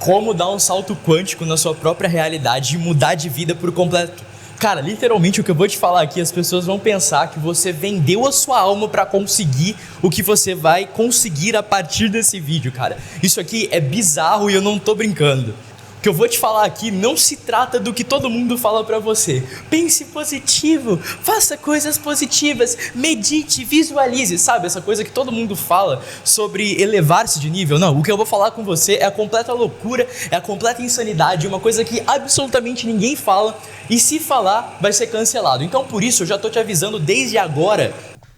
como dar um salto quântico na sua própria realidade e mudar de vida por completo. Cara, literalmente o que eu vou te falar aqui, as pessoas vão pensar que você vendeu a sua alma pra conseguir o que você vai conseguir a partir desse vídeo, cara. Isso aqui é bizarro e eu não tô brincando. O que eu vou te falar aqui não se trata do que todo mundo fala pra você. Pense positivo, faça coisas positivas, medite, visualize, sabe? Essa coisa que todo mundo fala sobre elevar-se de nível. Não, o que eu vou falar com você é a completa loucura, é a completa insanidade, uma coisa que absolutamente ninguém fala e se falar vai ser cancelado. Então por isso eu já tô te avisando desde agora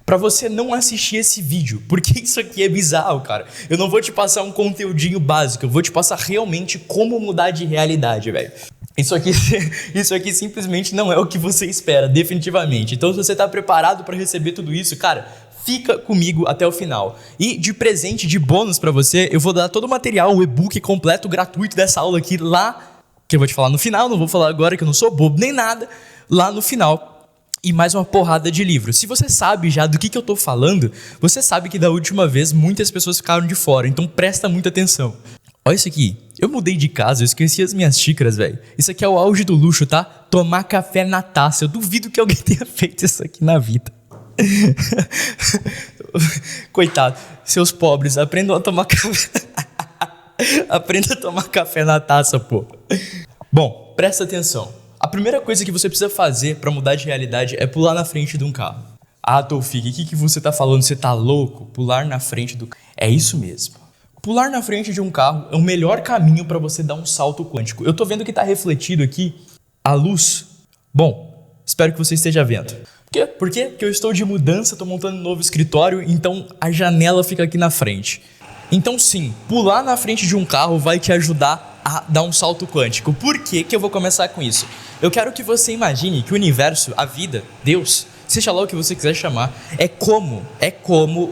pra você não assistir esse vídeo, porque isso aqui é bizarro, cara. Eu não vou te passar um conteúdinho básico, eu vou te passar realmente como mudar de realidade, velho. Isso aqui simplesmente não é o que você espera, definitivamente. Então se você tá preparado pra receber tudo isso, cara, fica comigo até o final. E de presente, de bônus pra você, eu vou dar todo o material, o e-book completo, gratuito dessa aula aqui lá, que eu vou te falar no final, não vou falar agora que eu não sou bobo nem nada, lá no final. E mais uma porrada de livros. Se você sabe já do que eu tô falando, você sabe que da última vez muitas pessoas ficaram de fora, então presta muita atenção. Olha isso aqui, eu mudei de casa, eu esqueci as minhas xícaras, velho. Isso aqui é o auge do luxo, tá? Tomar café na taça, eu duvido que alguém tenha feito isso aqui na vida. Coitado, seus pobres, aprendam a tomar café. Aprenda a tomar café na taça, pô. Bom, presta atenção. A primeira coisa que você precisa fazer para mudar de realidade é pular na frente de um carro. Ah, Taufik, o que você tá falando? Você tá louco? Pular na frente do carro. É isso mesmo. Pular na frente de um carro é o melhor caminho para você dar um salto quântico. Eu tô vendo que tá refletido aqui a luz. Bom, espero que você esteja vendo. Por quê? Por quê? Porque eu estou de mudança, tô montando um novo escritório, então a janela fica aqui na frente. Então sim, pular na frente de um carro vai te ajudar a dar um salto quântico. Por que eu vou começar com isso? Eu quero que você imagine que o universo, a vida, Deus, seja lá o que você quiser chamar, é como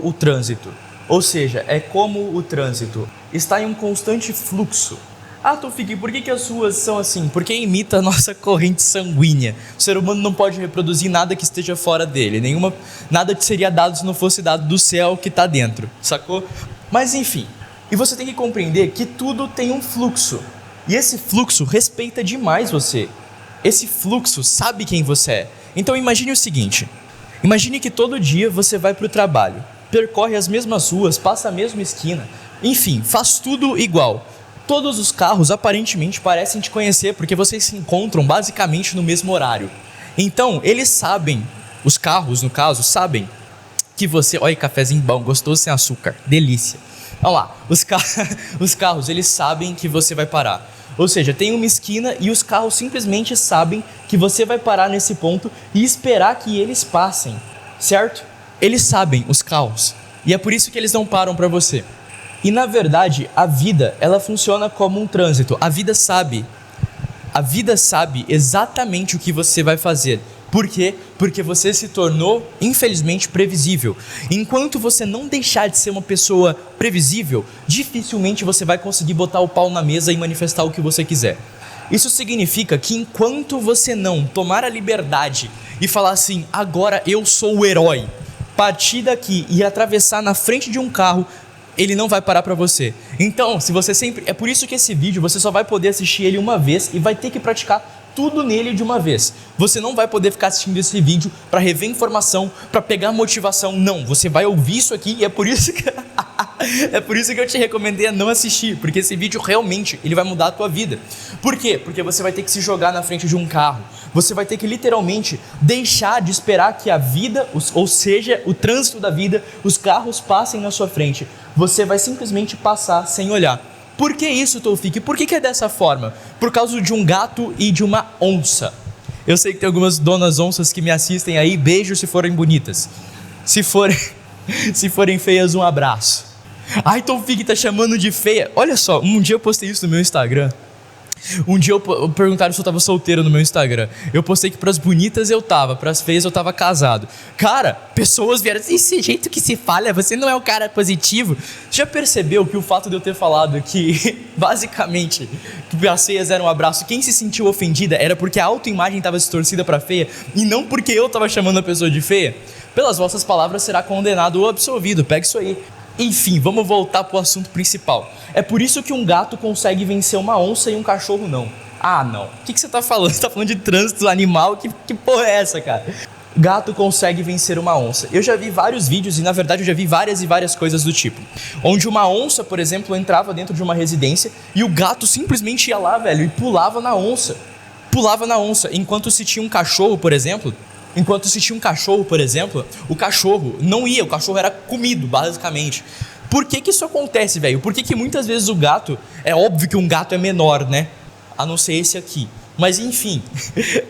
o trânsito. Ou seja, é como o trânsito está em um constante fluxo. Ah, Taufik, por que as ruas são assim? Porque imita a nossa corrente sanguínea. O ser humano não pode reproduzir nada que esteja fora dele. Nada que seria dado se não fosse dado do céu que está dentro, sacou? Mas enfim, e você tem que compreender que tudo tem um fluxo. E esse fluxo respeita demais você. Esse fluxo sabe quem você é. Então imagine o seguinte, imagine que todo dia você vai para o trabalho, percorre as mesmas ruas, passa a mesma esquina, enfim, faz tudo igual. Todos os carros aparentemente parecem te conhecer porque vocês se encontram basicamente no mesmo horário. Então eles sabem, os carros no caso, sabem que você... Olha, cafezinho bom, gostoso sem açúcar, delícia. Olha lá, os carros, eles sabem que você vai parar. Ou seja, tem uma esquina e os carros simplesmente sabem que você vai parar nesse ponto e esperar que eles passem, certo? Eles sabem, os carros, e é por isso que eles não param para você. E na verdade, a vida, ela funciona como um trânsito. A vida sabe exatamente o que você vai fazer. Por quê? Porque você se tornou, infelizmente, previsível. Enquanto você não deixar de ser uma pessoa previsível, dificilmente você vai conseguir botar o pau na mesa e manifestar o que você quiser. Isso significa que enquanto você não tomar a liberdade e falar assim, agora eu sou o herói, partir daqui e atravessar na frente de um carro, ele não vai parar pra você. Então, se você sempre... É por isso que esse vídeo você só vai poder assistir ele uma vez e vai ter que praticar tudo nele de uma vez. Você não vai poder ficar assistindo esse vídeo para rever informação, para pegar motivação. Não, você vai ouvir isso aqui e é por isso que eu te recomendei a não assistir, porque esse vídeo realmente ele vai mudar a tua vida. Por quê? Porque você vai ter que se jogar na frente de um carro. Você vai ter que literalmente deixar de esperar que a vida, ou seja, o trânsito da vida, os carros passem na sua frente. Você vai simplesmente passar sem olhar. Por que isso, Taufik? Por que é dessa forma? Por causa de um gato e de uma onça. Eu sei que tem algumas donas onças que me assistem aí, beijo se forem bonitas. Se forem feias, um abraço. Ai, Taufik tá chamando de feia. Olha só, um dia eu postei isso no meu Instagram. Um dia perguntaram se eu tava solteiro no meu Instagram. Eu postei que pras bonitas eu tava, pras feias eu tava casado. Cara, pessoas vieram assim, esse jeito que se fala, você não é um cara positivo. Já percebeu que o fato de eu ter falado que, basicamente, que as feias eram um abraço, quem se sentiu ofendida era porque a autoimagem tava distorcida pra feia e não porque eu tava chamando a pessoa de feia? Pelas vossas palavras será condenado ou absolvido, pega isso aí. Enfim, vamos voltar pro assunto principal. É por isso que um gato consegue vencer uma onça e um cachorro não. Ah, não. O que você tá falando? Você tá falando de trânsito animal? Que porra é essa, cara? Gato consegue vencer uma onça. Eu já vi vários vídeos e, na verdade, eu já vi várias e várias coisas do tipo. Onde uma onça, por exemplo, entrava dentro de uma residência e o gato simplesmente ia lá, velho, e pulava na onça. Pulava na onça. Enquanto se tinha um cachorro, por exemplo, o cachorro não ia, o cachorro era comido, basicamente. Por que isso acontece, velho? Por que muitas vezes o gato... É óbvio que um gato é menor, né? A não ser esse aqui. Mas, enfim,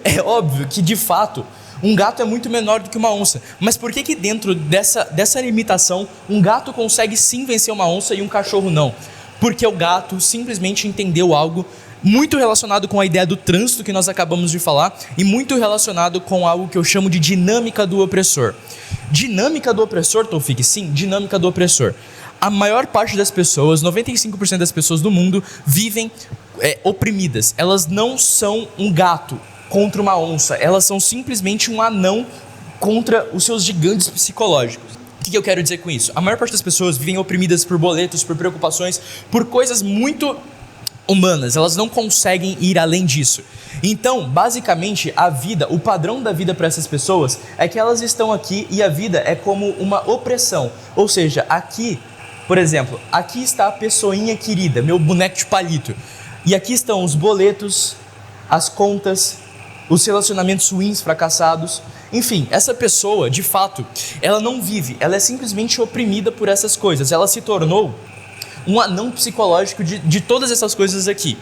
é óbvio que, de fato... Um gato é muito menor do que uma onça. Mas por que dentro dessa limitação, um gato consegue sim vencer uma onça e um cachorro não? Porque o gato simplesmente entendeu algo muito relacionado com a ideia do trânsito que nós acabamos de falar e muito relacionado com algo que eu chamo de dinâmica do opressor. Dinâmica do opressor, Taufik? Sim, dinâmica do opressor. A maior parte das pessoas, 95% das pessoas do mundo, vivem oprimidas. Elas não são um gato contra uma onça, elas são simplesmente um anão contra os seus gigantes psicológicos. O que eu quero dizer com isso? A maior parte das pessoas vivem oprimidas por boletos, por preocupações, por coisas muito humanas, elas não conseguem ir além disso. Então, basicamente, a vida, o padrão da vida para essas pessoas é que elas estão aqui e a vida é como uma opressão. Ou seja, aqui, por exemplo, aqui está a pessoinha querida, meu boneco de palito. E aqui estão os boletos, as contas, os relacionamentos ruins, fracassados. Enfim, essa pessoa, de fato, ela não vive, ela é simplesmente oprimida por essas coisas. Ela se tornou um anão psicológico de todas essas coisas aqui.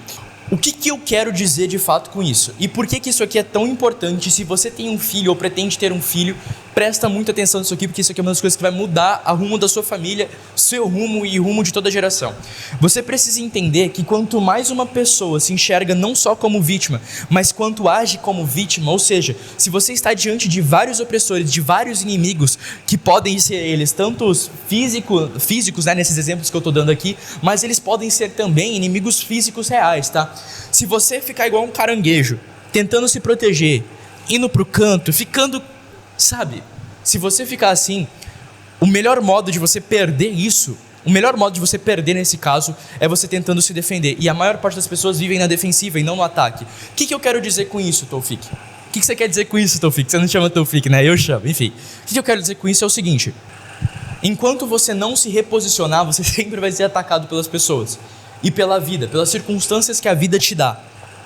O que eu quero dizer de fato com isso? E por que isso aqui é tão importante? Se você tem um filho ou pretende ter um filho, presta muita atenção nisso aqui, porque isso aqui é uma das coisas que vai mudar o rumo da sua família, seu rumo e o rumo de toda a geração. Você precisa entender que quanto mais uma pessoa se enxerga não só como vítima, mas quanto age como vítima, ou seja, se você está diante de vários opressores, de vários inimigos, que podem ser eles tanto físicos, né, nesses exemplos que eu estou dando aqui, mas eles podem ser também inimigos físicos reais, tá? Se você ficar igual um caranguejo, tentando se proteger, indo pro canto, ficando... Sabe, se você ficar assim, o melhor modo de você perder isso, o melhor modo de você perder nesse caso é você tentando se defender. E a maior parte das pessoas vivem na defensiva e não no ataque. O que eu quero dizer com isso, Taufik? O que você quer dizer com isso, Taufik? Você não chama Taufik, né? Eu chamo, enfim. O que eu quero dizer com isso é o seguinte: enquanto você não se reposicionar, você sempre vai ser atacado pelas pessoas e pela vida, pelas circunstâncias que a vida te dá.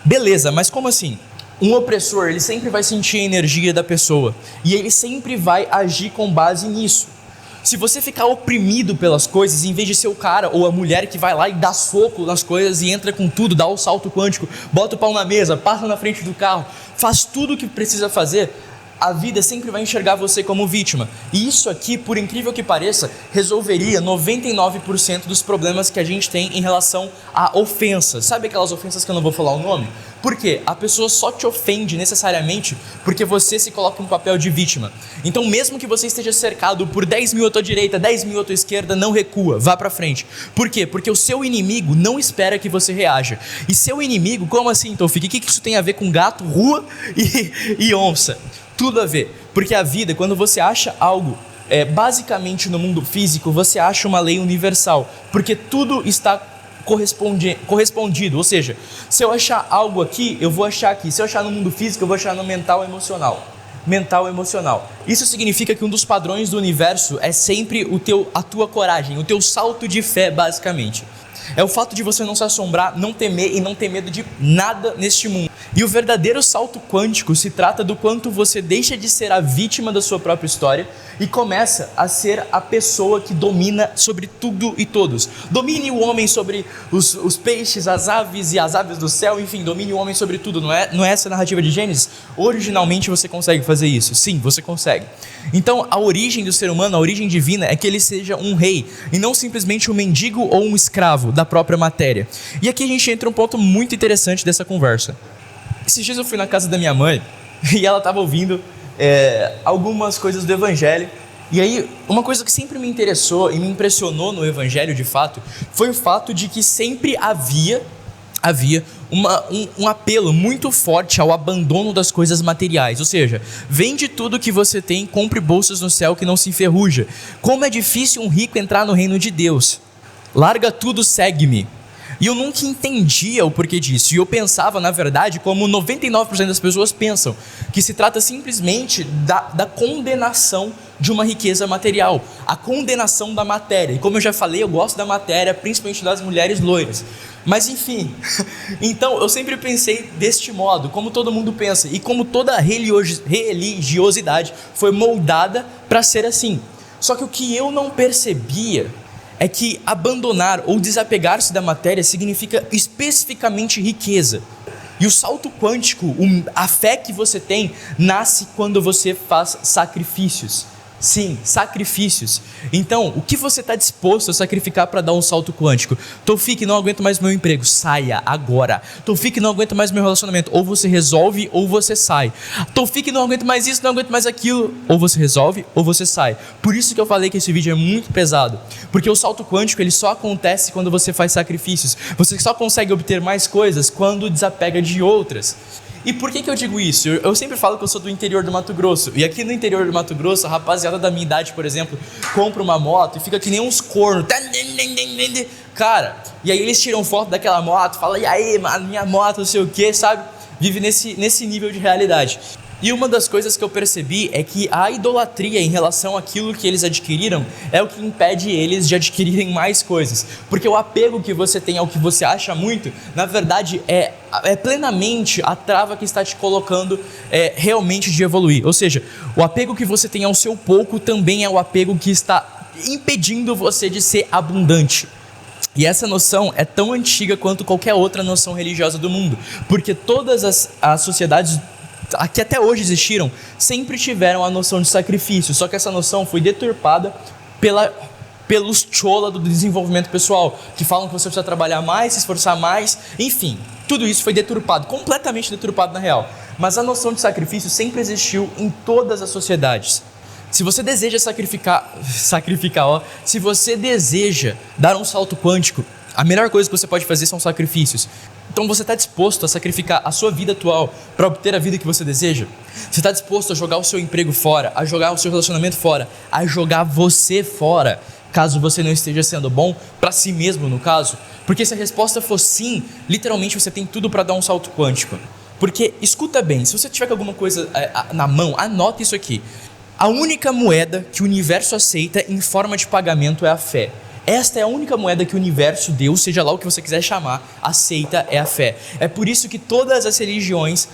Beleza, mas como assim? Um opressor, ele sempre vai sentir a energia da pessoa e ele sempre vai agir com base nisso. Se você ficar oprimido pelas coisas, em vez de ser o cara ou a mulher que vai lá e dá soco nas coisas e entra com tudo, dá o salto quântico, bota o pau na mesa, passa na frente do carro, faz tudo o que precisa fazer, a vida sempre vai enxergar você como vítima. E isso aqui, por incrível que pareça, resolveria 99% dos problemas que a gente tem em relação a ofensas. Sabe aquelas ofensas que eu não vou falar o nome? Por quê? A pessoa só te ofende necessariamente porque você se coloca no papel de vítima. Então, mesmo que você esteja cercado por 10 mil à tua direita, 10 mil à tua esquerda, não recua, vá pra frente. Por quê? Porque o seu inimigo não espera que você reaja. E seu inimigo, como assim, Taufik? O que isso tem a ver com gato, rua e onça? Tudo a ver, porque a vida, quando você acha algo, basicamente no mundo físico, você acha uma lei universal, porque tudo está correspondido, ou seja, se eu achar algo aqui, eu vou achar aqui, se eu achar no mundo físico, eu vou achar no mental e emocional. Isso significa que um dos padrões do universo é sempre a tua coragem, o teu salto de fé, basicamente. É o fato de você não se assombrar, não temer e não ter medo de nada neste mundo. E o verdadeiro salto quântico se trata do quanto você deixa de ser a vítima da sua própria história e começa a ser a pessoa que domina sobre tudo e todos. Domine o homem sobre os peixes, as aves e as aves do céu, enfim, domine o homem sobre tudo. Não é essa a narrativa de Gênesis? Originalmente você consegue fazer isso. Sim, você consegue. Então, a origem do ser humano, a origem divina é que ele seja um rei e não simplesmente um mendigo ou um escravo da própria matéria. E aqui a gente entra um ponto muito interessante dessa conversa. Esses dias eu fui na casa da minha mãe e ela estava ouvindo algumas coisas do Evangelho. E aí, uma coisa que sempre me interessou e me impressionou no Evangelho, de fato, foi o fato de que sempre havia havia um apelo muito forte ao abandono das coisas materiais, ou seja, vende tudo que você tem, compre bolsas no céu que não se enferruja. Como é difícil um rico entrar no reino de Deus. Larga tudo, segue-me. E eu nunca entendia o porquê disso, e eu pensava, na verdade, como 99% das pessoas pensam, que se trata simplesmente da condenação de uma riqueza material, a condenação da matéria. E como eu já falei, eu gosto da matéria, principalmente das mulheres loiras. Mas enfim, então eu sempre pensei deste modo, como todo mundo pensa, e como toda religiosidade foi moldada para ser assim. Só que o que eu não percebia é que abandonar ou desapegar-se da matéria significa especificamente riqueza. E o salto quântico, a fé que você tem, nasce quando você faz sacrifícios. Sim, sacrifícios. Então, o que você está disposto a sacrificar para dar um salto quântico? Taufik, não aguento mais meu emprego, saia agora. Taufik, não aguento mais meu relacionamento, ou você resolve ou você sai. Taufik, não aguento mais isso, não aguento mais aquilo, ou você resolve ou você sai. Por isso que eu falei que esse vídeo é muito pesado, porque o salto quântico ele só acontece quando você faz sacrifícios. Você só consegue obter mais coisas quando desapega de outras. E por que eu digo isso? Eu sempre falo que eu sou do interior do Mato Grosso. E aqui no interior do Mato Grosso, a rapaziada da minha idade, por exemplo, compra uma moto e fica que nem uns cornos. Cara, e aí eles tiram foto daquela moto, falam, e aí, mano, minha moto, não sei o que, sabe? Vive nesse nível de realidade. E uma das coisas que eu percebi é que a idolatria em relação àquilo que eles adquiriram é o que impede eles de adquirirem mais coisas. Porque o apego que você tem ao que você acha muito, na verdade é plenamente a trava que está te colocando realmente de evoluir. Ou seja, o apego que você tem ao seu pouco também é o apego que está impedindo você de ser abundante. E essa noção é tão antiga quanto qualquer outra noção religiosa do mundo. Porque todas as sociedades que até hoje existiram, sempre tiveram a noção de sacrifício, só que essa noção foi deturpada pelos chola do desenvolvimento pessoal, que falam que você precisa trabalhar mais, se esforçar mais, enfim, tudo isso foi deturpado, completamente deturpado na real, mas a noção de sacrifício sempre existiu em todas as sociedades. Se você deseja se você deseja dar um salto quântico, a melhor coisa que você pode fazer são sacrifícios. Então você está disposto a sacrificar a sua vida atual para obter a vida que você deseja? Você está disposto a jogar o seu emprego fora, a jogar o seu relacionamento fora, a jogar você fora, caso você não esteja sendo bom para si mesmo, no caso? Porque se a resposta for sim, literalmente você tem tudo para dar um salto quântico. Porque, escuta bem, se você tiver com alguma coisa na mão, anota isso aqui. A única moeda que o universo aceita em forma de pagamento é a fé. Esta é a única moeda que o universo, Deus, seja lá o que você quiser chamar, aceita, é a fé. É por isso que todas as religiões,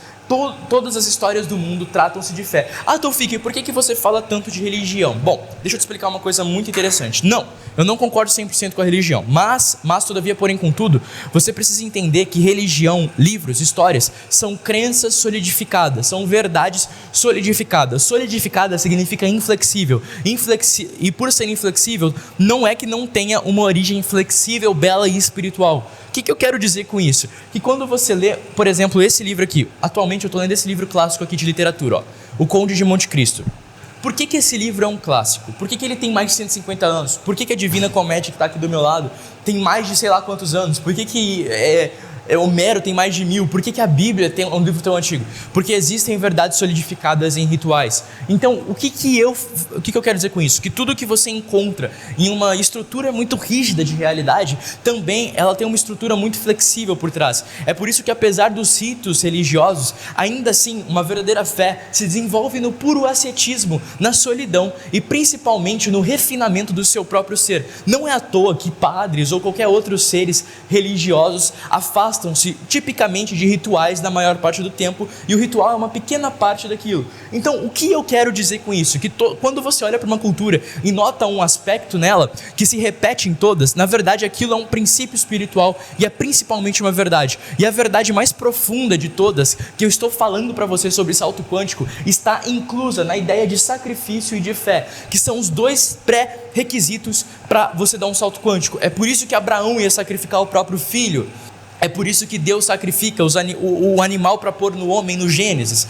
todas as histórias do mundo tratam-se de fé. Ah, Taufik, por que você fala tanto de religião? Bom, deixa eu te explicar uma coisa muito interessante. Não, eu não concordo 100% com a religião, mas todavia, porém, contudo, você precisa entender que religião, livros, histórias, são crenças solidificadas, são verdades solidificadas. Solidificada significa inflexível. E por ser inflexível, não é que não tenha uma origem flexível, bela e espiritual. O que eu quero dizer com isso? Que quando você lê, por exemplo, esse livro aqui, atualmente eu estou lendo esse livro clássico aqui de literatura, ó, O Conde de Monte Cristo. Por que esse livro é um clássico? Por que ele tem mais de 150 anos? Por que a Divina Comédia que está aqui do meu lado tem mais de sei lá quantos anos? Por que Homero tem mais de 1000? Por que a Bíblia tem um livro tão antigo? Porque existem verdades solidificadas em rituais. Então, o que eu quero dizer com isso? Que tudo que você encontra em uma estrutura muito rígida de realidade, também ela tem uma estrutura muito flexível por trás. É por isso que, apesar dos ritos religiosos, ainda assim, uma verdadeira fé se desenvolve no puro ascetismo, na solidão e principalmente no refinamento do seu próprio ser. Não é à toa que padres ou qualquer outros seres religiosos afastam-se tipicamente de rituais na maior parte do tempo, e o ritual é uma pequena parte daquilo. Então, o que eu quero dizer com isso? Que quando você olha para uma cultura e nota um aspecto nela que se repete em todas, na verdade aquilo é um princípio espiritual e é principalmente uma verdade. E a verdade mais profunda de todas, que eu estou falando para você sobre salto quântico, está inclusa na ideia de sacrifício e de fé, que são os dois pré-requisitos para você dar um salto quântico. É por isso que Abraão ia sacrificar o próprio filho. É por isso que Deus sacrifica o animal para pôr no homem no Gênesis.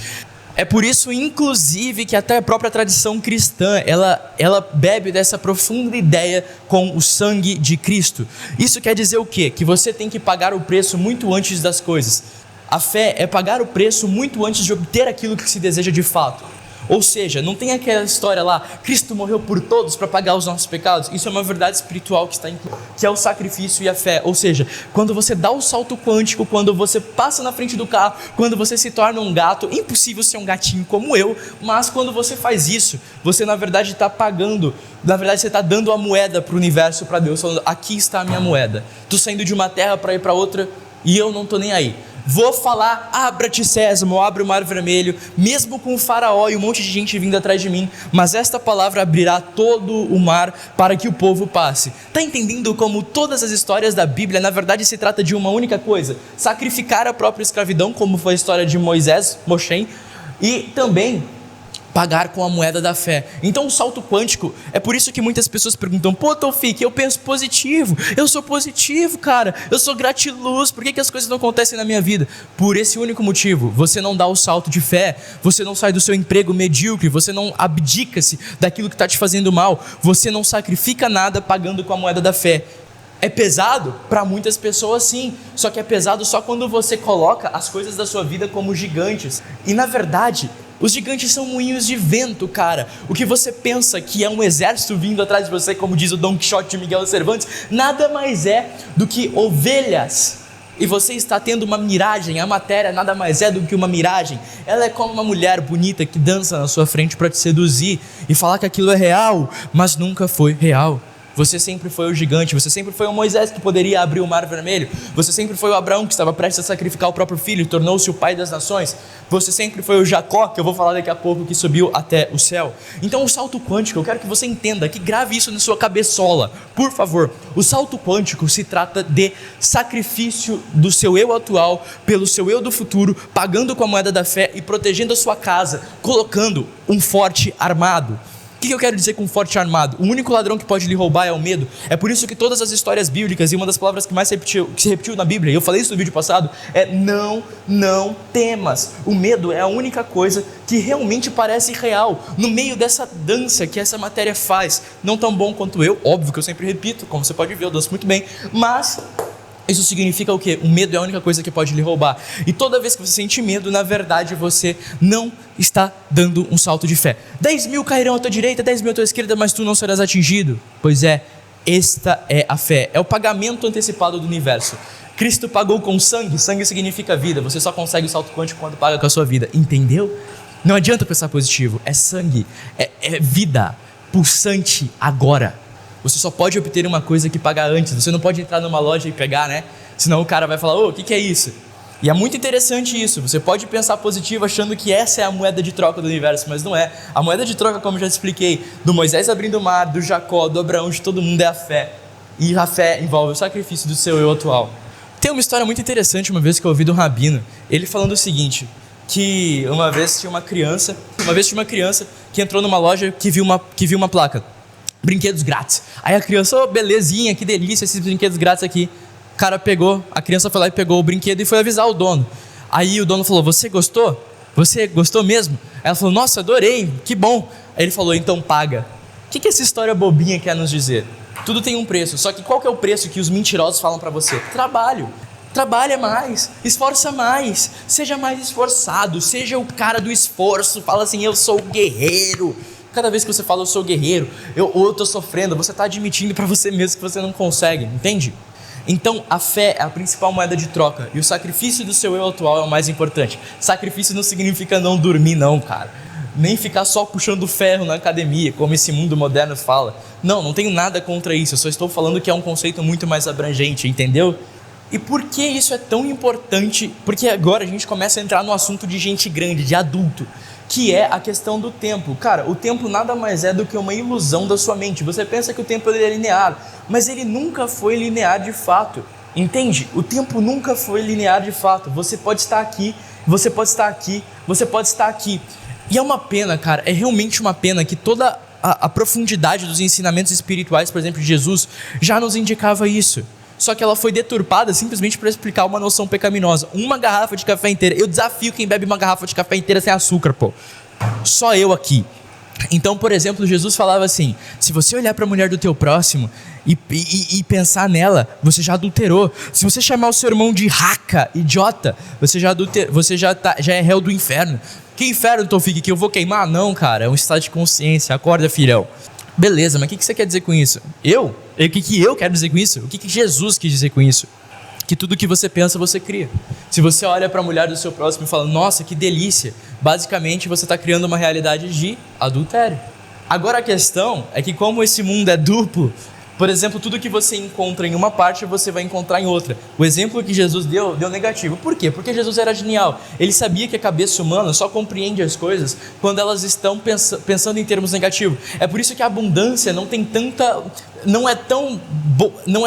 É por isso, inclusive, que até a própria tradição cristã, ela bebe dessa profunda ideia com o sangue de Cristo. Isso quer dizer o quê? Que você tem que pagar o preço muito antes das coisas. A fé é pagar o preço muito antes de obter aquilo que se deseja de fato. Ou seja, não tem aquela história lá, Cristo morreu por todos para pagar os nossos pecados. Isso é uma verdade espiritual que está incluída, que é o sacrifício e a fé. Ou seja, quando você dá o salto quântico, quando você passa na frente do carro, quando você se torna um gato, impossível ser um gatinho como eu, mas quando você faz isso, você na verdade está pagando, na verdade você está dando a moeda para o universo, para Deus, falando, aqui está a minha moeda. Estou saindo de uma terra para ir para outra e eu não estou nem aí. Vou falar, abra-te Sésamo, abre o mar vermelho, mesmo com o faraó e um monte de gente vindo atrás de mim, mas esta palavra abrirá todo o mar para que o povo passe. Está entendendo como todas as histórias da Bíblia, na verdade se trata de uma única coisa, sacrificar a própria escravidão, como foi a história de Moisés, Moshe, e também pagar com a moeda da fé. Então o salto quântico, é por isso que muitas pessoas perguntam, pô Taufik, eu penso positivo, eu sou positivo cara, eu sou gratiluz, por que as coisas não acontecem na minha vida? Por esse único motivo, você não dá o salto de fé, você não sai do seu emprego medíocre, você não abdica-se daquilo que está te fazendo mal, você não sacrifica nada pagando com a moeda da fé. É pesado? Para muitas pessoas sim, só que é pesado só quando você coloca as coisas da sua vida como gigantes, e na verdade, os gigantes são moinhos de vento, cara. O que você pensa que é um exército vindo atrás de você, como diz o Dom Quixote de Miguel Cervantes, nada mais é do que ovelhas. E você está tendo uma miragem, a matéria nada mais é do que uma miragem. Ela é como uma mulher bonita que dança na sua frente para te seduzir e falar que aquilo é real, mas nunca foi real. Você sempre foi o gigante, você sempre foi o Moisés que poderia abrir o mar vermelho, você sempre foi o Abraão que estava prestes a sacrificar o próprio filho e tornou-se o pai das nações, você sempre foi o Jacó, que eu vou falar daqui a pouco, que subiu até o céu. Então o salto quântico, eu quero que você entenda, que grave isso na sua cabeçola, por favor. O salto quântico se trata de sacrifício do seu eu atual pelo seu eu do futuro, pagando com a moeda da fé e protegendo a sua casa, colocando um forte armado. O que eu quero dizer com forte armado? O único ladrão que pode lhe roubar é o medo. É por isso que todas as histórias bíblicas, e uma das palavras que mais se repetiu na Bíblia, e eu falei isso no vídeo passado, é não temas. O medo é a única coisa que realmente parece real, no meio dessa dança que essa matéria faz. Não tão bom quanto eu, óbvio que eu sempre repito, como você pode ver, eu danço muito bem, mas isso significa o quê? O medo é a única coisa que pode lhe roubar. E toda vez que você sente medo, na verdade você não está dando um salto de fé. 10 mil cairão à tua direita, 10 mil à tua esquerda, mas tu não serás atingido. Pois é, esta é a fé. É o pagamento antecipado do universo. Cristo pagou com sangue. Sangue significa vida. Você só consegue o salto quântico quando paga com a sua vida. Entendeu? Não adianta pensar positivo. É sangue. É vida pulsante agora. Você só pode obter uma coisa que paga antes. Você não pode entrar numa loja e pegar, né? Senão o cara vai falar, ô, o que é isso? E é muito interessante isso. Você pode pensar positivo achando que essa é a moeda de troca do universo, mas não é. A moeda de troca, como eu já expliquei, do Moisés abrindo o mar, do Jacó, do Abraão, de todo mundo é a fé. E a fé envolve o sacrifício do seu eu atual. Tem uma história muito interessante uma vez que eu ouvi de um rabino, ele falando o seguinte, que uma vez tinha uma criança que entrou numa loja que viu uma placa. Brinquedos grátis. Aí a criança, oh, belezinha, que delícia esses brinquedos grátis aqui. O cara pegou, a criança foi lá e pegou o brinquedo e foi avisar o dono. Aí o dono falou, você gostou? Você gostou mesmo? Aí ela falou, nossa, adorei, que bom. Aí ele falou, então paga. O que essa história bobinha quer nos dizer? Tudo tem um preço, só que qual que é o preço que os mentirosos falam pra você? Trabalho. Trabalha mais, esforça mais, seja mais esforçado, seja o cara do esforço, fala assim, eu sou guerreiro. Cada vez que você fala eu sou guerreiro, eu estou sofrendo, você está admitindo para você mesmo que você não consegue, entende? Então a fé é a principal moeda de troca e o sacrifício do seu eu atual é o mais importante. Sacrifício não significa não dormir não, cara. Nem ficar só puxando ferro na academia, como esse mundo moderno fala. Não tenho nada contra isso, eu só estou falando que é um conceito muito mais abrangente, entendeu? E por que isso é tão importante? Porque agora a gente começa a entrar no assunto de gente grande, de adulto, que é a questão do tempo. Cara, o tempo nada mais é do que uma ilusão da sua mente. Você pensa que o tempo ele é linear, mas ele nunca foi linear de fato. Entende? O tempo nunca foi linear de fato. Você pode estar aqui, você pode estar aqui, você pode estar aqui. E é uma pena, cara, é realmente uma pena que toda a profundidade dos ensinamentos espirituais, por exemplo, de Jesus, já nos indicava isso. só que ela foi deturpada simplesmente para explicar uma noção pecaminosa. Uma garrafa de café inteira. Eu desafio quem bebe uma garrafa de café inteira sem açúcar, pô. Só eu aqui. Então, por exemplo, Jesus falava assim: se você olhar para a mulher do teu próximo e pensar nela, você já adulterou. Se você chamar o seu irmão de raca, idiota, você já é réu do inferno. Que inferno, Tofik, que eu vou queimar? Não, cara, é um estado de consciência. Acorda, filhão. Beleza, mas o que você quer dizer com isso? O que eu quero dizer com isso? O que Jesus quis dizer com isso? Que tudo que você pensa, você cria. Se você olha para a mulher do seu próximo e fala: nossa, que delícia, basicamente você está criando uma realidade de adultério. Agora a questão é que, como esse mundo é duplo, por exemplo, tudo que você encontra em uma parte, você vai encontrar em outra. O exemplo que Jesus deu negativo. Por quê? Porque Jesus era genial. Ele sabia que a cabeça humana só compreende as coisas quando elas estão pensando em termos negativos. É por isso que a abundância não é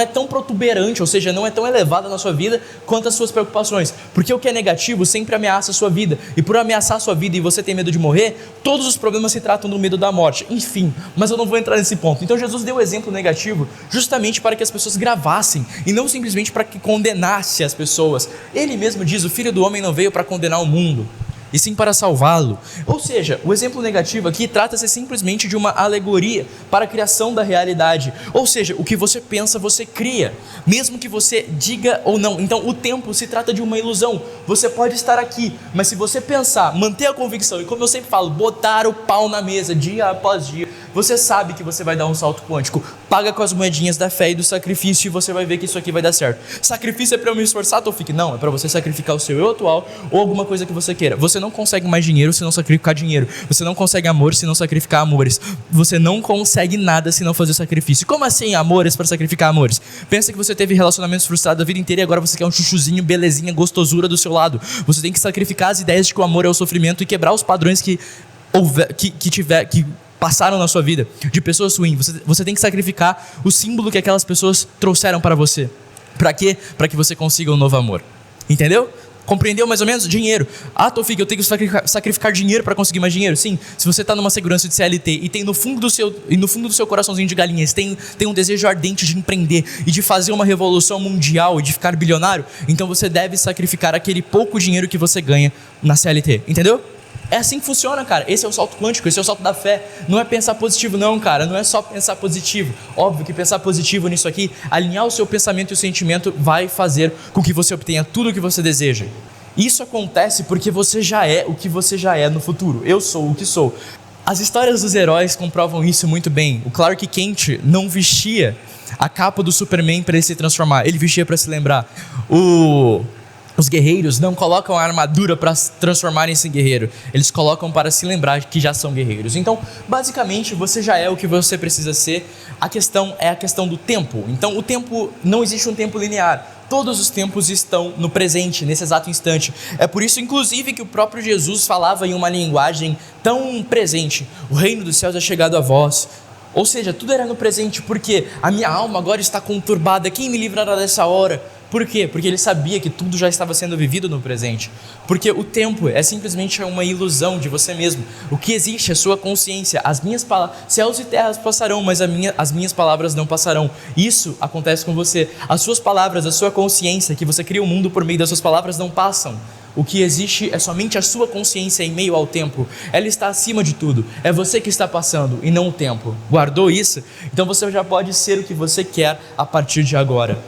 tão protuberante, ou seja, não é tão elevada na sua vida quanto as suas preocupações. Porque o que é negativo sempre ameaça a sua vida. E por ameaçar a sua vida e você ter medo de morrer, todos os problemas se tratam do medo da morte. Enfim, mas eu não vou entrar nesse ponto. Então Jesus deu o exemplo negativo justamente para que as pessoas gravassem e não simplesmente para que condenasse as pessoas. Ele mesmo diz: o Filho do Homem não veio para condenar o mundo, e sim para salvá-lo. Ou seja, o exemplo negativo aqui trata-se simplesmente de uma alegoria para a criação da realidade. Ou seja, o que você pensa, você cria, mesmo que você diga ou não. Então o tempo se trata de uma ilusão. Você pode estar aqui, mas se você pensar, manter a convicção e, como eu sempre falo, botar o pau na mesa dia após dia, você sabe que você vai dar um salto quântico. Paga com as moedinhas da fé e do sacrifício e você vai ver que isso aqui vai dar certo. Sacrifício é para eu me esforçar, Tofik? Não, é para você sacrificar o seu eu atual ou alguma coisa que você queira. Você não consegue mais dinheiro se não sacrificar dinheiro. Você não consegue amor se não sacrificar amores. Você não consegue nada se não fazer sacrifício. Como assim amores para sacrificar amores? Pensa que você teve relacionamentos frustrados a vida inteira e agora você quer um chuchuzinho, belezinha, gostosura do seu lado. Você tem que sacrificar as ideias de que o amor é o sofrimento e quebrar os padrões que passaram na sua vida, de pessoas ruins. Você tem que sacrificar o símbolo que aquelas pessoas trouxeram para você. Para quê? Para que você consiga um novo amor. Entendeu? Compreendeu mais ou menos? Dinheiro. Ah, Tofik, eu tenho que sacrificar dinheiro para conseguir mais dinheiro. Sim, se você está numa segurança de CLT e tem no fundo do seu coraçãozinho de galinha, tem um desejo ardente de empreender e de fazer uma revolução mundial e de ficar bilionário, então você deve sacrificar aquele pouco dinheiro que você ganha na CLT. Entendeu? É assim que funciona, cara. Esse é o salto quântico, esse é o salto da fé. Não é pensar positivo não, cara. Não é só pensar positivo. Óbvio que pensar positivo nisso aqui, alinhar o seu pensamento e o sentimento vai fazer com que você obtenha tudo o que você deseja. Isso acontece porque você já é o que você já é no futuro. Eu sou o que sou. As histórias dos heróis comprovam isso muito bem. O Clark Kent não vestia a capa do Superman para ele se transformar. Ele vestia para se lembrar. Os guerreiros não colocam a armadura para transformarem-se em guerreiro. Eles colocam para se lembrar que já são guerreiros. Então, basicamente, você já é o que você precisa ser. A questão é a questão do tempo. Então, o tempo, não existe um tempo linear. Todos os tempos estão no presente, nesse exato instante. É por isso, inclusive, que o próprio Jesus falava em uma linguagem tão presente. O reino dos céus é chegado a vós. Ou seja, tudo era no presente, porque a minha alma agora está conturbada. Quem me livrará dessa hora? Por quê? Porque ele sabia que tudo já estava sendo vivido no presente. Porque o tempo é simplesmente uma ilusão de você mesmo. O que existe é a sua consciência. As minhas palavras, céus e terras passarão, mas as minhas palavras não passarão. Isso acontece com você. As suas palavras, a sua consciência, que você cria o mundo por meio das suas palavras, não passam. O que existe é somente a sua consciência em meio ao tempo. Ela está acima de tudo. É você que está passando e não o tempo. Guardou isso? Então você já pode ser o que você quer a partir de agora.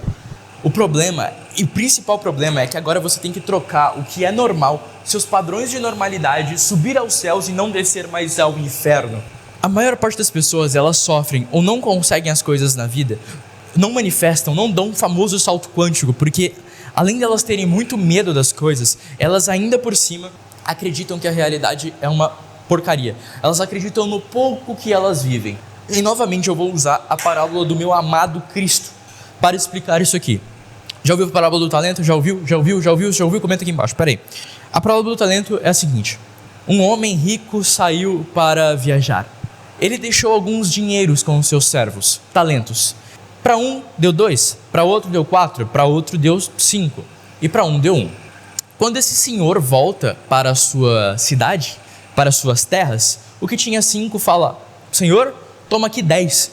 O problema, e o principal problema, é que agora você tem que trocar o que é normal, seus padrões de normalidade, subir aos céus e não descer mais ao inferno. A maior parte das pessoas, elas sofrem ou não conseguem as coisas na vida, não manifestam, não dão um famoso salto quântico, porque além de elas terem muito medo das coisas, elas ainda por cima acreditam que a realidade é uma porcaria. Elas acreditam no pouco que elas vivem. E novamente eu vou usar a parábola do meu amado Cristo para explicar isso aqui. Já ouviu a parábola do talento? Já ouviu? Comenta aqui embaixo, peraí. A parábola do talento é a seguinte: um homem rico saiu para viajar. Ele deixou alguns dinheiros com os seus servos, talentos. Para um deu 2, para outro deu 4, para outro deu 5 e para um deu 1. Quando esse senhor volta para a sua cidade, para as suas terras, o que tinha 5 fala: Senhor, toma aqui 10.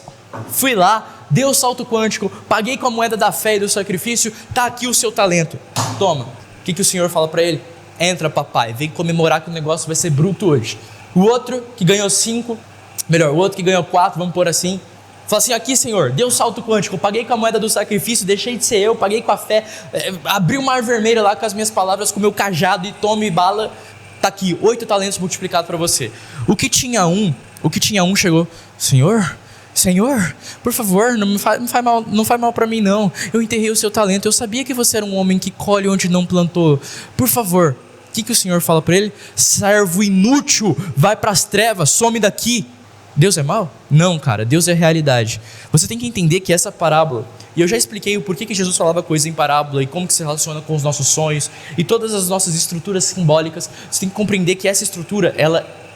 Fui lá, dei o salto quântico, paguei com a moeda da fé e do sacrifício, tá aqui o seu talento, toma. O que o Senhor fala para ele? Entra, papai, vem comemorar que o negócio vai ser bruto hoje. O outro que ganhou 5, o outro que ganhou 4, vamos pôr assim, fala assim, aqui Senhor, deu o salto quântico, paguei com a moeda do sacrifício, deixei de ser eu, paguei com a fé, abri o mar vermelho lá com as minhas palavras, com o meu cajado e tome bala, tá aqui, 8 talentos multiplicados para você. O que tinha um chegou, Senhor, por favor, não faz mal para mim não, eu enterrei o seu talento, eu sabia que você era um homem que colhe onde não plantou, por favor. O que o Senhor fala para ele? Servo inútil, vai para as trevas, some daqui. Deus é mau? Não, cara, Deus é realidade. Você tem que entender que essa parábola, e eu já expliquei o porquê que Jesus falava coisa em parábola e como que se relaciona com os nossos sonhos e todas as nossas estruturas simbólicas. Você tem que compreender que essa estrutura,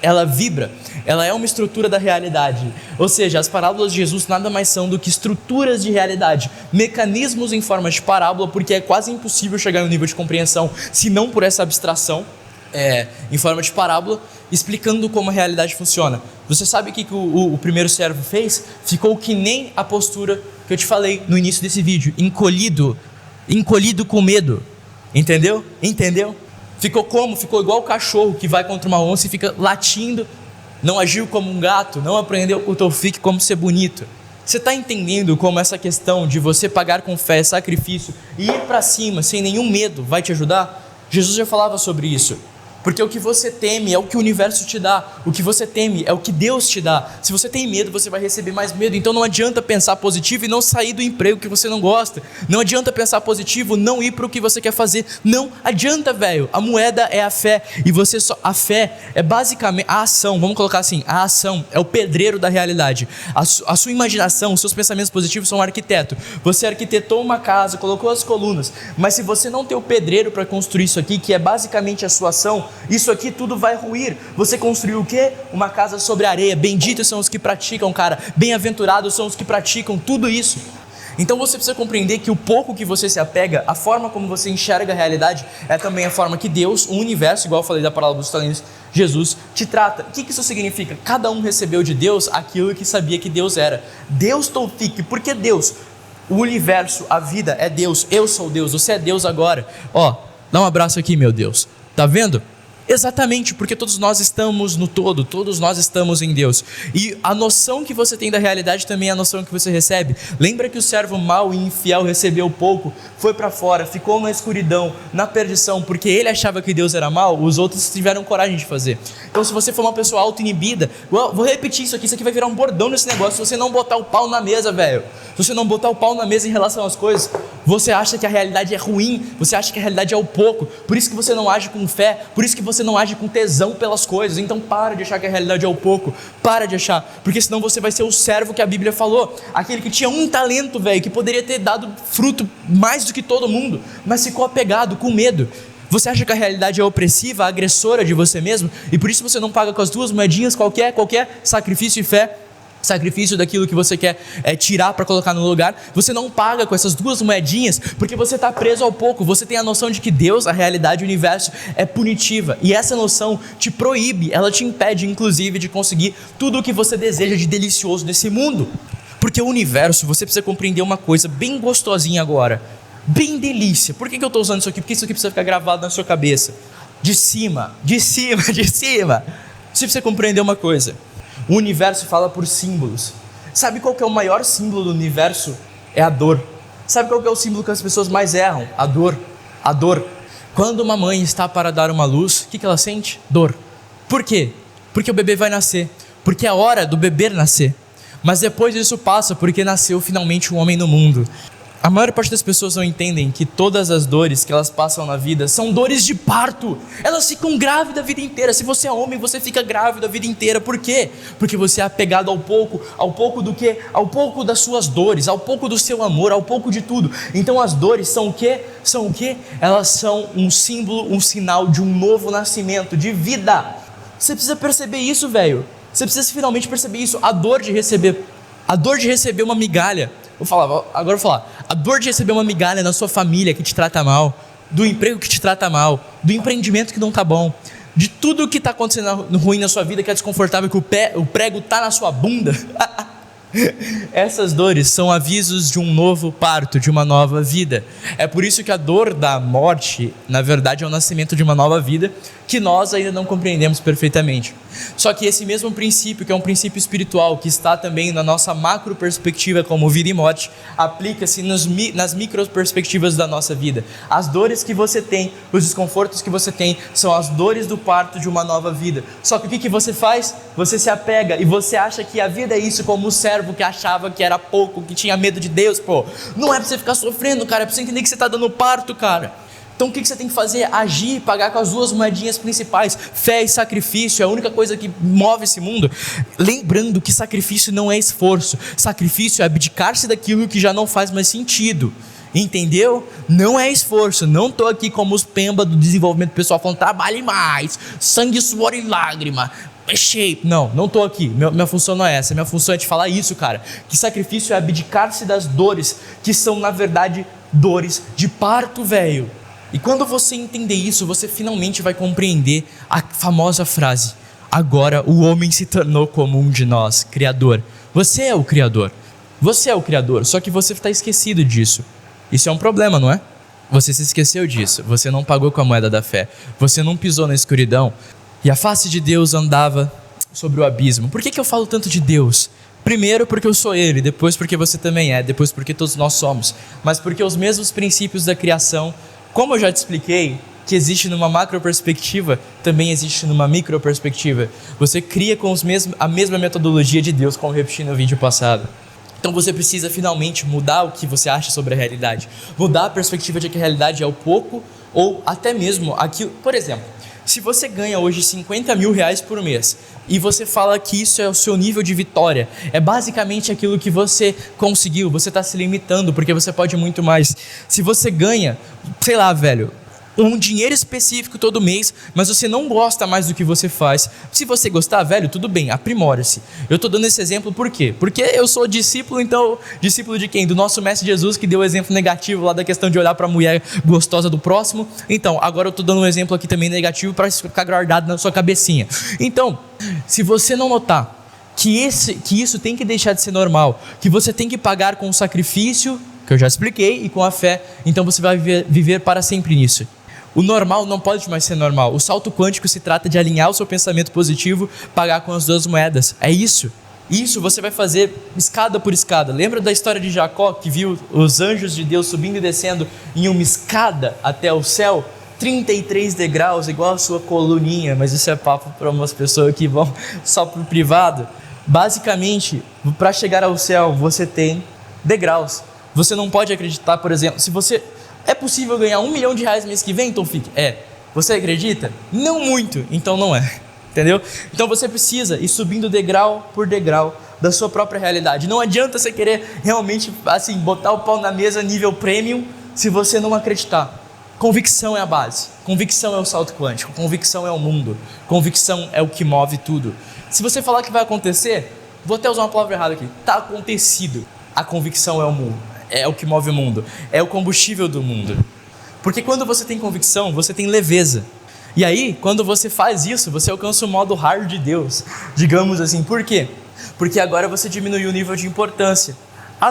ela vibra, ela é uma estrutura da realidade. Ou seja, as parábolas de Jesus nada mais são do que estruturas de realidade, mecanismos em forma de parábola, porque é quase impossível chegar no nível de compreensão, se não por essa abstração, em forma de parábola, explicando como a realidade funciona. Você sabe o que o primeiro servo fez? Ficou que nem a postura que eu te falei no início desse vídeo, encolhido com medo, entendeu? Ficou como? Ficou igual o cachorro que vai contra uma onça e fica latindo, não agiu como um gato, não aprendeu com o Tofik como ser bonito. Você está entendendo como essa questão de você pagar com fé, sacrifício e ir para cima sem nenhum medo vai te ajudar? Jesus já falava sobre isso. Porque o que você teme é o que o universo te dá. O que você teme é o que Deus te dá. Se você tem medo, você vai receber mais medo. Então não adianta pensar positivo e não sair do emprego que você não gosta. Não adianta pensar positivo, não ir para o que você quer fazer. Não adianta, velho. A moeda é a fé. E a fé é basicamente a ação. Vamos colocar assim, a ação é o pedreiro da realidade. A sua imaginação, os seus pensamentos positivos são um arquiteto. Você arquitetou uma casa, colocou as colunas. Mas se você não tem o pedreiro para construir isso aqui, que é basicamente a sua ação, isso aqui tudo vai ruir. Você construiu o quê? Uma casa sobre areia. Benditos são os que praticam, cara. Bem-aventurados são os que praticam tudo isso. Então você precisa compreender que o pouco que você se apega, a forma como você enxerga a realidade, é também a forma que Deus, o universo, igual eu falei da parábola dos talentos, Jesus, te trata. O que isso significa? Cada um recebeu de Deus aquilo que sabia que Deus era. Deus Tofik, porque Deus, o universo, a vida é Deus. Eu sou Deus, você é Deus agora. Dá um abraço aqui, meu Deus. Tá vendo? Exatamente, porque todos nós estamos no todo, todos nós estamos em Deus. E a noção que você tem da realidade também é a noção que você recebe. Lembra que o servo mau e infiel recebeu pouco, foi para fora, ficou na escuridão, na perdição, porque ele achava que Deus era mau, os outros tiveram coragem de fazer. Então se você for uma pessoa auto-inibida, vou repetir isso aqui vai virar um bordão nesse negócio, se você não botar o pau na mesa, velho. Se você não botar o pau na mesa em relação às coisas, você acha que a realidade é ruim, você acha que a realidade é o pouco, por isso que você não age com fé, por isso que você não age com tesão pelas coisas. Então para de achar que a realidade é o pouco, para de achar, porque senão você vai ser o servo que a Bíblia falou, aquele que tinha um talento, velho, que poderia ter dado fruto mais do que todo mundo, mas ficou apegado, com medo. Você acha que a realidade é opressiva, agressora de você mesmo, e por isso você não paga com as 2 moedinhas qualquer sacrifício e fé, sacrifício daquilo que você quer tirar para colocar no lugar. Você não paga com essas 2 moedinhas porque você está preso ao pouco. Você tem a noção de que Deus, a realidade, o universo é punitiva, e essa noção te proíbe, ela te impede inclusive de conseguir tudo o que você deseja de delicioso nesse mundo. Porque o universo, você precisa compreender uma coisa bem gostosinha agora, bem delícia. Por que eu estou usando isso aqui? Porque isso aqui precisa ficar gravado na sua cabeça, de cima. Você precisa compreender uma coisa. O universo fala por símbolos. Sabe qual que é o maior símbolo do universo? É a dor. Sabe qual que é o símbolo que as pessoas mais erram? A dor. Quando uma mãe está para dar uma luz, o que ela sente? Dor. Por quê? Porque o bebê vai nascer. Porque é a hora do bebê nascer. Mas depois isso passa, porque nasceu finalmente um homem no mundo. A maior parte das pessoas não entendem que todas as dores que elas passam na vida são dores de parto. Elas ficam grávidas a vida inteira. Se você é homem, você fica grávida a vida inteira. Por quê? Porque você é apegado ao pouco do quê? Ao pouco das suas dores, ao pouco do seu amor, ao pouco de tudo. Então as dores são o quê? Elas são um símbolo, um sinal de um novo nascimento, de vida. Você precisa perceber isso, velho. Você precisa finalmente perceber isso. A dor de receber uma migalha. Agora eu vou falar. A dor de receber uma migalha na sua família que te trata mal, do emprego que te trata mal, do empreendimento que não tá bom, de tudo que tá acontecendo ruim na sua vida, que é desconfortável, que o prego tá na sua bunda. Essas dores são avisos de um novo parto, de uma nova vida. É por isso que a dor da morte, na verdade, é o nascimento de uma nova vida que nós ainda não compreendemos perfeitamente. Só que esse mesmo princípio, que é um princípio espiritual, que está também na nossa macro perspectiva como vida e morte, aplica-se nas micro perspectivas da nossa vida. As dores que você tem, os desconfortos que você tem, são as dores do parto de uma nova vida. Só que o que você faz? Você se apega e você acha que a vida é isso, como o servo que achava que era pouco, que tinha medo de Deus, pô. Não é pra você ficar sofrendo, cara, é pra você entender que você tá dando parto, cara. Então o que você tem que fazer? Agir, pagar com as duas moedinhas principais. Fé e sacrifício é a única coisa que move esse mundo. Lembrando que sacrifício não é esforço. Sacrifício é abdicar-se daquilo que já não faz mais sentido. Entendeu? Não é esforço. Não estou aqui como os pemba do desenvolvimento pessoal falando trabalhe mais, sangue, suor e lágrima. Não estou aqui, minha função não é essa, minha função é te falar isso, cara, que sacrifício é abdicar-se das dores, que são na verdade dores de parto, velho. E quando você entender isso, você finalmente vai compreender a famosa frase: agora o homem se tornou como um de nós, Criador. Você é o Criador, só que você está esquecido disso. Isso é um problema, não é? Você se esqueceu disso, você não pagou com a moeda da fé, você não pisou na escuridão, e a face de Deus andava sobre o abismo. Por que eu falo tanto de Deus? Primeiro porque eu sou Ele, depois porque você também é, depois porque todos nós somos, mas porque os mesmos princípios da criação, como eu já te expliquei, que existe numa macro perspectiva, também existe numa micro perspectiva. Você cria com a mesma metodologia de Deus, como eu repeti no vídeo passado. Então você precisa finalmente mudar o que você acha sobre a realidade, mudar a perspectiva de que a realidade é o pouco ou até mesmo aquilo. Por exemplo, se você ganha hoje 50 mil reais por mês e você fala que isso é o seu nível de vitória, é basicamente aquilo que você conseguiu, você está se limitando porque você pode muito mais. Se você ganha, sei lá, velho, um dinheiro específico todo mês, mas você não gosta mais do que você faz, se você gostar, velho, tudo bem, aprimore-se. Eu estou dando esse exemplo por quê? Porque eu sou discípulo, então, discípulo de quem? Do nosso mestre Jesus, que deu o exemplo negativo lá da questão de olhar para a mulher gostosa do próximo. Então, agora eu estou dando um exemplo aqui também negativo para ficar guardado na sua cabecinha. Então, se você não notar que isso tem que deixar de ser normal, que você tem que pagar com o sacrifício, que eu já expliquei, e com a fé, então você vai viver para sempre nisso. O normal não pode mais ser normal. O salto quântico se trata de alinhar o seu pensamento positivo, pagar com as duas moedas. É isso. Isso você vai fazer escada por escada. Lembra da história de Jacó, que viu os anjos de Deus subindo e descendo em uma escada até o céu? 33 degraus, igual a sua coluninha, mas isso é papo para umas pessoas que vão só para o privado. Basicamente, para chegar ao céu, você tem degraus. Você não pode acreditar, por exemplo, se você... É possível ganhar R$1 milhão mês que vem, então fique. Você acredita? Não muito, então não é. Entendeu? Então você precisa ir subindo degrau por degrau da sua própria realidade. Não adianta você querer realmente assim, botar o pau na mesa nível premium se você não acreditar. Convicção é a base. Convicção é o salto quântico. Convicção é o mundo. Convicção é o que move tudo. Se você falar que vai acontecer, vou até usar uma palavra errada aqui. Está acontecido. A convicção é o mundo. É o que move o mundo, é o combustível do mundo. Porque quando você tem convicção, você tem leveza. E aí, quando você faz isso, você alcança o modo hard de Deus, digamos assim. Por quê? Porque agora você diminuiu o nível de importância.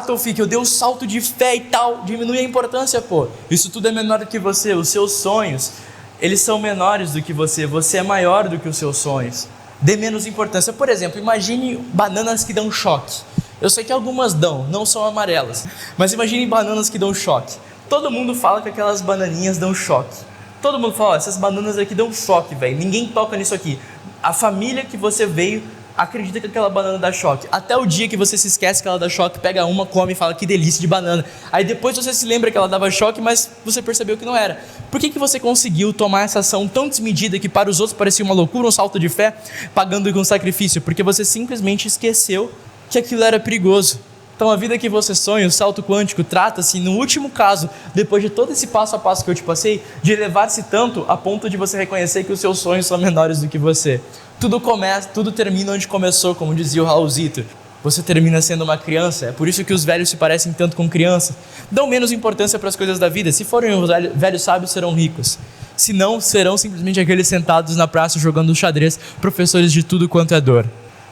Tofik, eu dei um salto de fé e tal, diminui a importância, pô. Isso tudo é menor do que você, os seus sonhos, eles são menores do que você é maior do que os seus sonhos. Dê menos importância. Por exemplo, imagine bananas que dão choque. Eu sei que algumas dão, não são amarelas, mas imagine bananas que dão choque. Todo mundo fala que aquelas bananinhas dão choque. Todo mundo fala, essas bananas aqui dão choque, velho. Ninguém toca nisso aqui. A família que você veio acredita que aquela banana dá choque. Até o dia que você se esquece que ela dá choque, pega uma, come e fala que delícia de banana. Aí depois você se lembra que ela dava choque, mas você percebeu que não era. Por que você conseguiu tomar essa ação tão desmedida que para os outros parecia uma loucura, um salto de fé, pagando com sacrifício? Porque você simplesmente esqueceu que aquilo era perigoso. Então a vida que você sonha, o salto quântico, trata-se, no último caso, depois de todo esse passo a passo que eu te passei, de elevar-se tanto a ponto de você reconhecer que os seus sonhos são menores do que você. Tudo termina onde começou, como dizia o Raulzito. Você termina sendo uma criança, é por isso que os velhos se parecem tanto com crianças. Dão menos importância para as coisas da vida. Se forem os velhos sábios, serão ricos. Se não, serão simplesmente aqueles sentados na praça jogando xadrez, professores de tudo quanto é dor.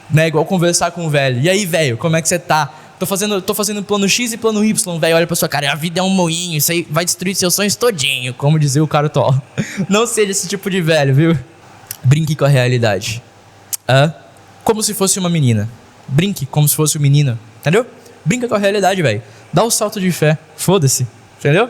né? Igual conversar com o velho. E aí, velho, como é que você tá? Tô fazendo plano X e plano Y, velho. Olha pra sua cara, a vida é um moinho, isso aí vai destruir seus sonhos todinho, como dizia o Cartola. Não seja esse tipo de velho, viu? Brinque com a realidade. Como se fosse uma menina. Brinque como se fosse um menino, entendeu? Brinca com a realidade, velho. Dá o salto de fé. Foda-se, entendeu?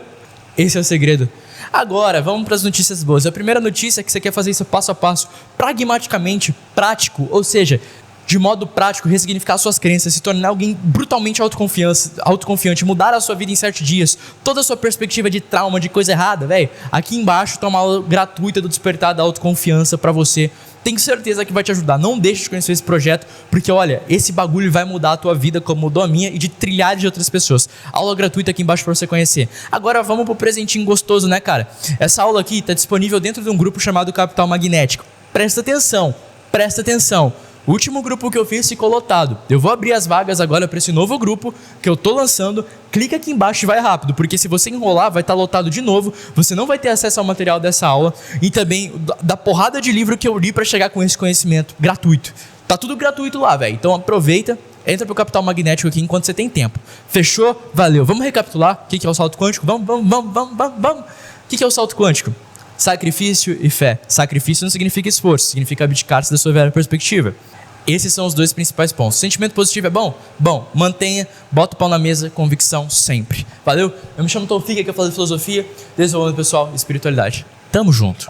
Esse é o segredo. Agora, vamos para as notícias boas. A primeira notícia é que você quer fazer isso passo a passo, pragmaticamente, prático, ou seja, de modo prático, ressignificar suas crenças, se tornar alguém brutalmente autoconfiante, mudar a sua vida em 7 dias, toda a sua perspectiva de trauma, de coisa errada, velho. Aqui embaixo tá uma aula gratuita do Despertar da Autoconfiança pra você. Tenho certeza que vai te ajudar. Não deixe de conhecer esse projeto, porque olha, esse bagulho vai mudar a tua vida como mudou a minha e de trilhares de outras pessoas. Aula gratuita aqui embaixo pra você conhecer. Agora vamos pro presentinho gostoso, né, cara? Essa aula aqui tá disponível dentro de um grupo chamado Capital Magnético. Presta atenção, presta atenção. O último grupo que eu fiz ficou lotado. Eu vou abrir as vagas agora para esse novo grupo que eu tô lançando. Clica aqui embaixo e vai rápido, porque se você enrolar vai estar lotado de novo. Você não vai ter acesso ao material dessa aula e também da porrada de livro que eu li para chegar com esse conhecimento gratuito. Tá tudo gratuito lá, velho. Então aproveita, entra pro Capital Magnético aqui enquanto você tem tempo. Fechou? Valeu. Vamos recapitular o que é o salto quântico? Vamos. O que é o salto quântico? Sacrifício e fé. Sacrifício não significa esforço, significa abdicar-se da sua velha perspectiva. Esses são os dois principais pontos. Sentimento positivo é bom? Bom, mantenha, bota o pau na mesa, convicção sempre. Valeu? Eu me chamo Tom Fica, que eu falo de filosofia, desenvolvimento pessoal e espiritualidade. Tamo junto.